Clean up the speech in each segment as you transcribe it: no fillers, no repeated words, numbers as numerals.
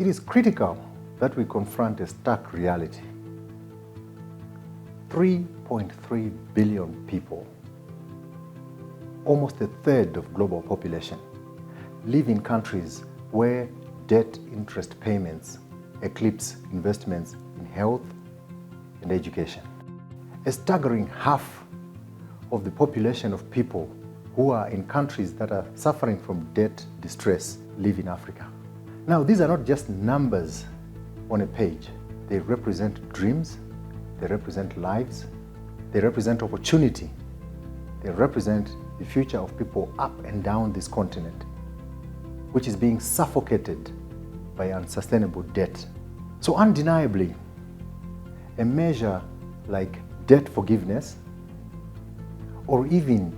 it is critical that we confront a stark reality. 3.3 billion people, almost a third of global population, live in countries where debt interest payments eclipse investments in health and education. A staggering half of the population of people who are in countries that are suffering from debt distress live in Africa. Now, these are not just numbers on a page. They represent dreams, they represent lives, they represent opportunity, they represent the future of people up and down this continent, which is being suffocated by unsustainable debt. So undeniably, a measure like debt forgiveness, or even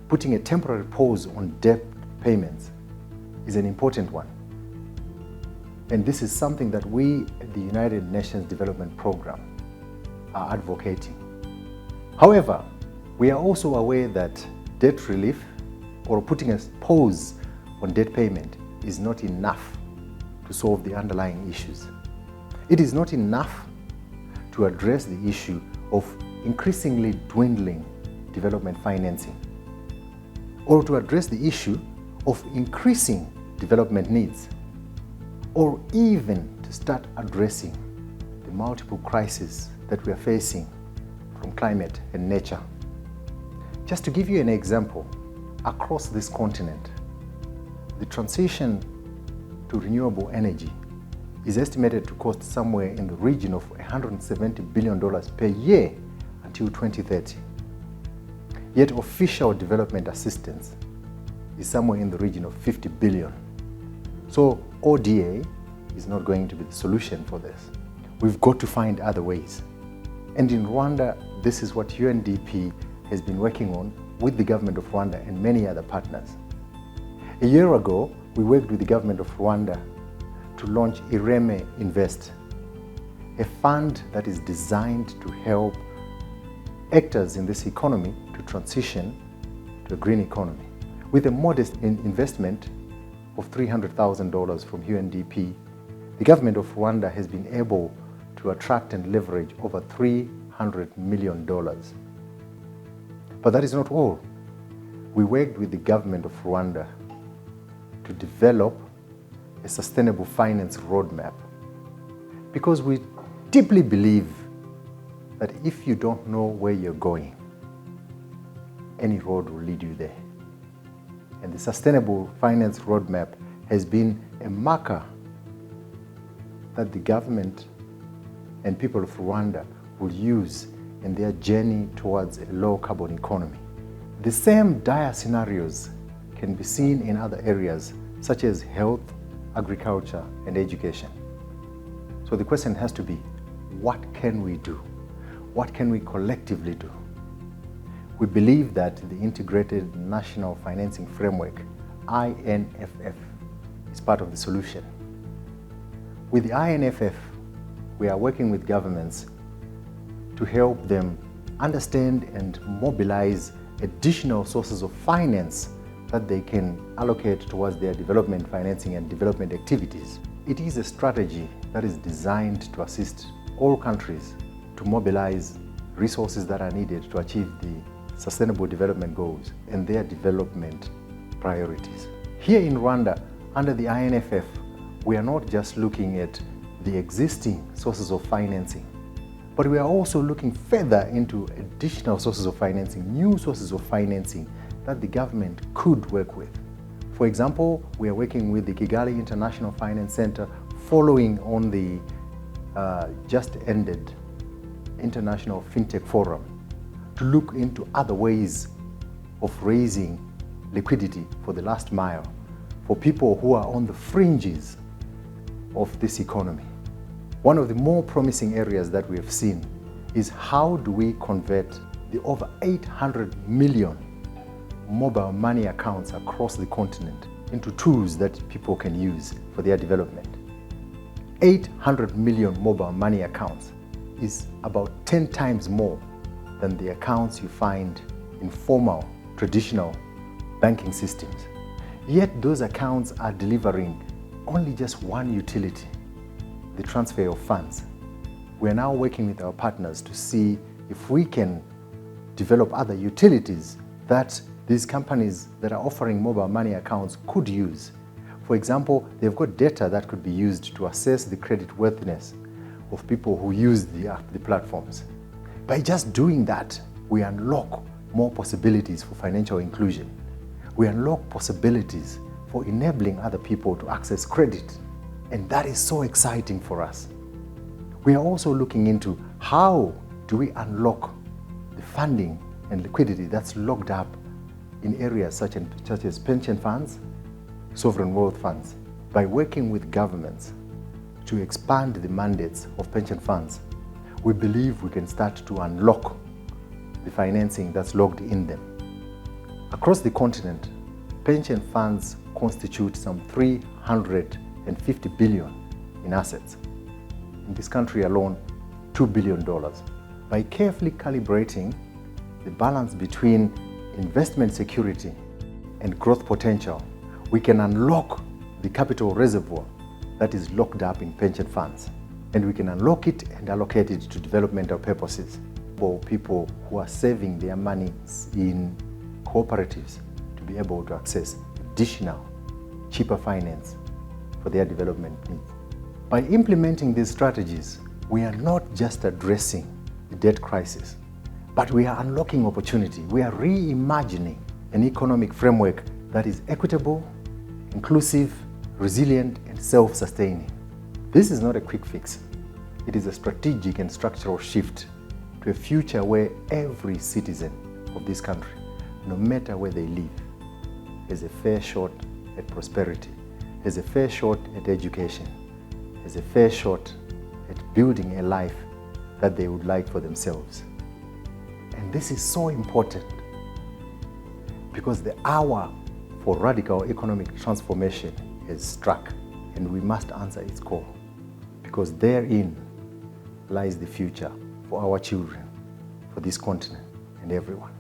putting a temporary pause on debt payments, is an important one. And this is something that we at the United Nations Development Program are advocating. However, we are also aware that debt relief or putting a pause on debt payment is not enough to solve the underlying issues. It is not enough to address the issue of increasingly dwindling development financing, or to address the issue of increasing development needs, or even to start addressing the multiple crises that we are facing from climate and nature. Just to give you an example, across this continent, the transition to renewable energy is estimated to cost somewhere in the region of $170 billion per year until 2030. Yet official development assistance is somewhere in the region of $50 billion. So ODA is not going to be the solution for this. We've got to find other ways. And in Rwanda, this is what UNDP has been working on with the government of Rwanda and many other partners. A year ago, we worked with the government of Rwanda to launch Ireme Invest, a fund that is designed to help actors in this economy to transition to a green economy. With a modest investment of $300,000 from UNDP, the government of Rwanda has been able to attract and leverage over $300 million. But that is not all. We worked with the government of Rwanda to develop a sustainable finance roadmap, because we deeply believe that if you don't know where you're going, any road will lead you there. And the sustainable finance roadmap has been a marker that the government and people of Rwanda will use in their journey towards a low carbon economy. The same dire scenarios can be seen in other areas such as health, agriculture, and education. So the question has to be, what can we do? What can we collectively do? We believe that the Integrated National Financing Framework, INFF, is part of the solution. With the INFF, we are working with governments to help them understand and mobilize additional sources of finance that they can allocate towards their development financing and development activities. It is a strategy that is designed to assist all countries to mobilize resources that are needed to achieve the Sustainable Development Goals and their development priorities. Here in Rwanda, under the INFF, we are not just looking at the existing sources of financing, but we are also looking further into additional sources of financing, new sources of financing that the government could work with. For example, we are working with the Kigali International Finance Center following on the just ended International FinTech Forum to look into other ways of raising liquidity for the last mile for people who are on the fringes of this economy. One of the more promising areas that we have seen is how do we convert the over 800 million mobile money accounts across the continent into tools that people can use for their development. 800 million mobile money accounts is about 10 times more than the accounts you find in formal, traditional banking systems. Yet those accounts are delivering only just one utility, the transfer of funds. We are now working with our partners to see if we can develop other utilities that these companies that are offering mobile money accounts could use. For example, they've got data that could be used to assess the credit worthiness of people who use the platforms. By just doing that, we unlock more possibilities for financial inclusion. We unlock possibilities for enabling other people to access credit. And that is so exciting for us. We are also looking into how do we unlock the funding and liquidity that's locked up in areas such as pension funds, sovereign wealth funds. By working with governments to expand the mandates of pension funds, we believe we can start to unlock the financing that's locked in them. Across the continent, pension funds constitute some 350 billion in assets. In this country alone, $2 billion. By carefully calibrating the balance between investment security and growth potential, we can unlock the capital reservoir that is locked up in pension funds. And we can unlock it and allocate it to developmental purposes for people who are saving their money in cooperatives to be able to access additional, cheaper finance for their development needs. By implementing these strategies, we are not just addressing the debt crisis, but we are unlocking opportunity. We are reimagining an economic framework that is equitable, inclusive, resilient, and self-sustaining. This is not a quick fix. It is a strategic and structural shift to a future where every citizen of this country, no matter where they live, has a fair shot at prosperity, has a fair shot at education, has a fair shot at building a life that they would like for themselves. And this is so important because the hour for radical economic transformation has struck, and we must answer its call, because therein lies the future for our children, for this continent, and everyone.